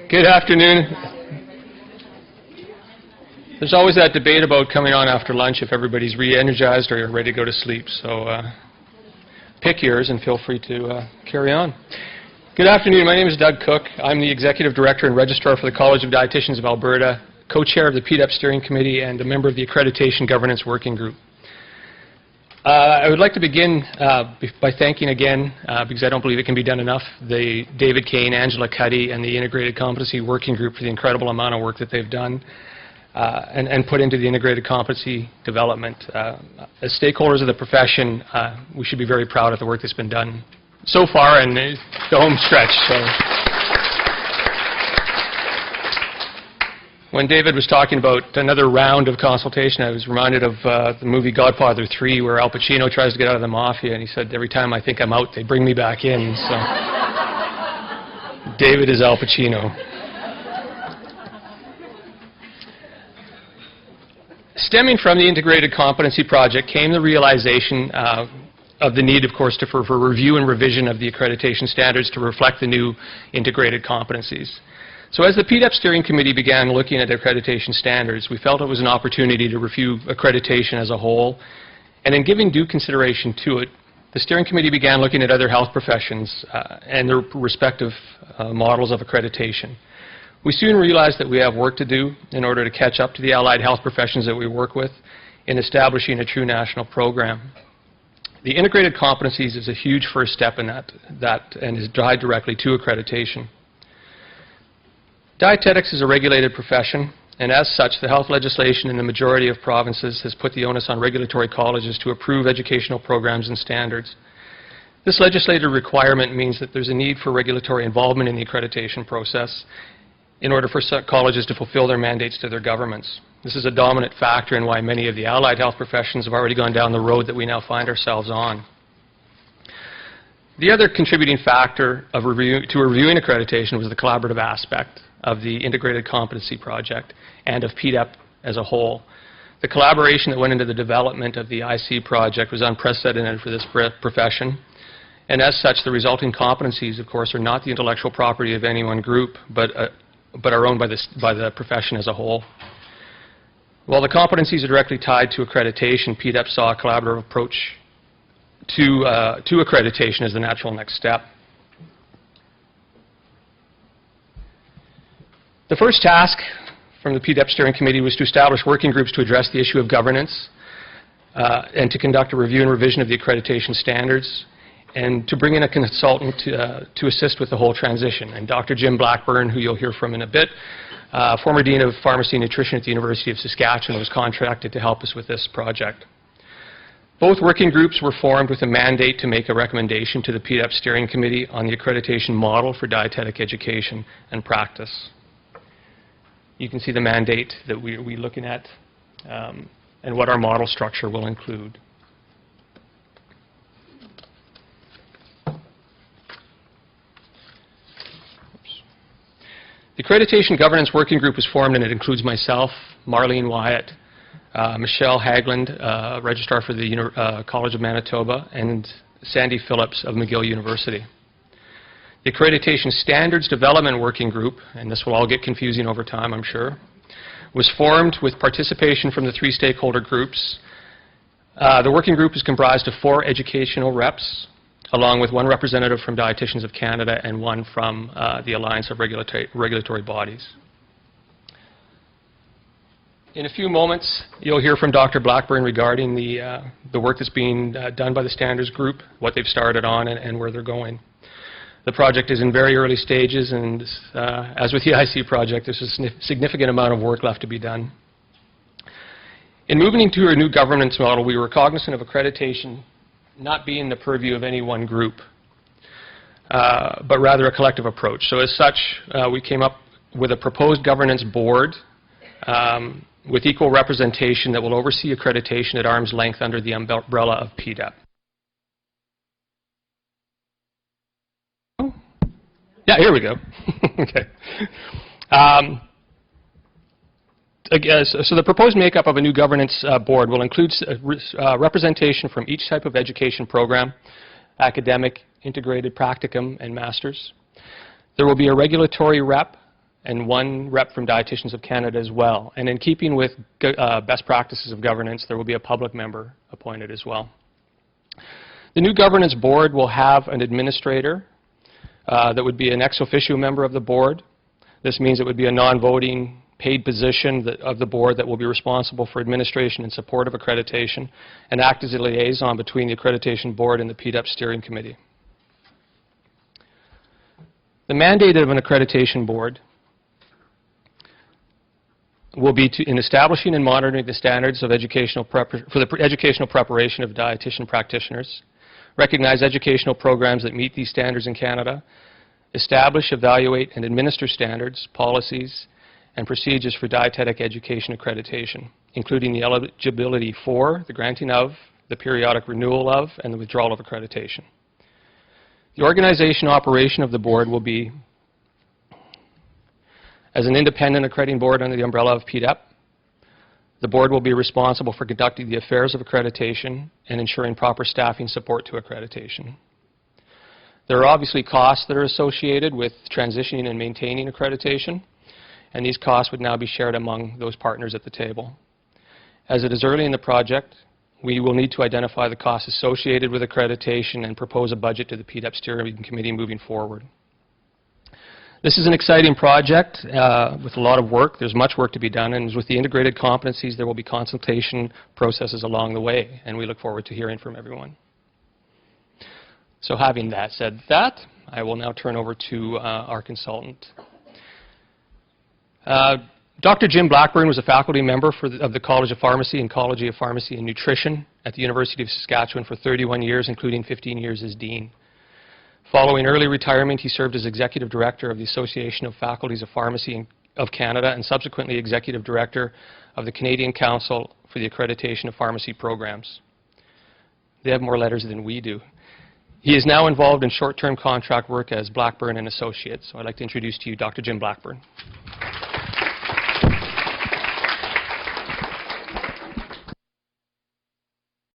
Good afternoon. There's always that debate about coming on after lunch if everybody's re-energized or ready to go to sleep. So pick yours and feel free to carry on. Good afternoon. My name is Doug Cook. I'm the Executive Director and Registrar for the College of Dietitians of Alberta, co-chair of the PDEP Steering Committee, and a member of the Accreditation Governance Working Group. I would like to begin by thanking again, because I don't believe it can be done enough, the David Kane, Angela Cuddy, and the Integrated Competency Working Group for the incredible amount of work that they've done and put into the integrated competency development. As stakeholders of the profession, we should be very proud of the work that's been done so far and the home stretch. So. When David was talking about another round of consultation, I was reminded of the movie Godfather 3, where Al Pacino tries to get out of the mafia, and he said, every time I think I'm out, they bring me back in. So David is Al Pacino. Stemming from the Integrated Competency Project came the realization of the need, of course, for review and revision of the accreditation standards to reflect the new integrated competencies. So as the PDEP Steering Committee began looking at accreditation standards, we felt it was an opportunity to review accreditation as a whole. And in giving due consideration to it, the Steering Committee began looking at other health professions and their respective models of accreditation. We soon realized that we have work to do in order to catch up to the allied health professions that we work with in establishing a true national program. The integrated competencies is a huge first step in that and is tied directly to accreditation. Dietetics is a regulated profession, and as such, the health legislation in the majority of provinces has put the onus on regulatory colleges to approve educational programs and standards. This legislative requirement means that there's a need for regulatory involvement in the accreditation process in order for colleges to fulfill their mandates to their governments. This is a dominant factor in why many of the allied health professions have already gone down the road that we now find ourselves on. The other contributing factor to reviewing accreditation was the collaborative aspect of the Integrated Competency Project and of PDEP as a whole. The collaboration that went into the development of the IC project was unprecedented for this profession, and as such, the resulting competencies, of course, are not the intellectual property of any one group, but are owned by the profession as a whole. While the competencies are directly tied to accreditation, PDEP saw a collaborative approach to accreditation as the natural next step. The first task from the PDEP Steering Committee was to establish working groups to address the issue of governance and to conduct a review and revision of the accreditation standards and to bring in a consultant to assist with the whole transition. And Dr. Jim Blackburn, who you'll hear from in a bit, former Dean of Pharmacy and Nutrition at the University of Saskatchewan, was contracted to help us with this project. Both working groups were formed with a mandate to make a recommendation to the PDEP Steering Committee on the accreditation model for dietetic education and practice. You can see the mandate that we're looking at and what our model structure will include. The Accreditation Governance Working Group was formed, and it includes myself, Marlene Wyatt, Michelle Hagland, Registrar for the College of Manitoba, and Sandy Phillips of McGill University. The Accreditation Standards Development Working Group, and this will all get confusing over time, I'm sure, was formed with participation from the three stakeholder groups. The working group is comprised of 4 educational reps, along with 1 representative from Dietitians of Canada and 1 from the Alliance of Regulatory Bodies. In a few moments, you'll hear from Dr. Blackburn regarding the work that's being done by the Standards Group, what they've started on, and where they're going. The project is in very early stages, and as with the IC project, there's a significant amount of work left to be done. In moving into a new governance model, we were cognizant of accreditation not being the purview of any one group, but rather a collective approach. So as such, we came up with a proposed governance board with equal representation that will oversee accreditation at arm's length under the umbrella of PDEP. Yeah, here we go. Okay. So the proposed makeup of a new governance board will include representation from each type of education program, academic, integrated, practicum, and masters. There will be a regulatory rep and one rep from Dietitians of Canada as well. And in keeping with best practices of governance, there will be a public member appointed as well. The new governance board will have an administrator that would be an ex officio member of the board. This means it would be a non-voting paid position of the board that will be responsible for administration and support of accreditation and act as a liaison between the accreditation board and the PDEP steering committee. The mandate of an accreditation board will be in establishing and monitoring the standards of educational for the educational preparation of dietitian practitioners, recognize educational programs that meet these standards in Canada, establish, evaluate, and administer standards, policies, and procedures for dietetic education accreditation, including the eligibility for, the granting of, the periodic renewal of, and the withdrawal of accreditation. The organization operation of the board will be as an independent accrediting board under the umbrella of PDEP. The board will be responsible for conducting the affairs of accreditation and ensuring proper staffing support to accreditation. There are obviously costs that are associated with transitioning and maintaining accreditation, and these costs would now be shared among those partners at the table. As it is early in the project, we will need to identify the costs associated with accreditation and propose a budget to the PDEP steering committee moving forward. This is an exciting project with a lot of work. There's much work to be done, and with the integrated competencies, there will be consultation processes along the way, and we look forward to hearing from everyone. So having said that, I will now turn over to our consultant. Dr. Jim Blackburn was a faculty member of the College of Pharmacy and College of Pharmacy and Nutrition at the University of Saskatchewan for 31 years, including 15 years as Dean. Following early retirement, he served as Executive Director of the Association of Faculties of Pharmacy of Canada and subsequently Executive Director of the Canadian Council for the Accreditation of Pharmacy Programs. They have more letters than we do. He is now involved in short-term contract work as Blackburn and Associates. So I'd like to introduce to you Dr. Jim Blackburn.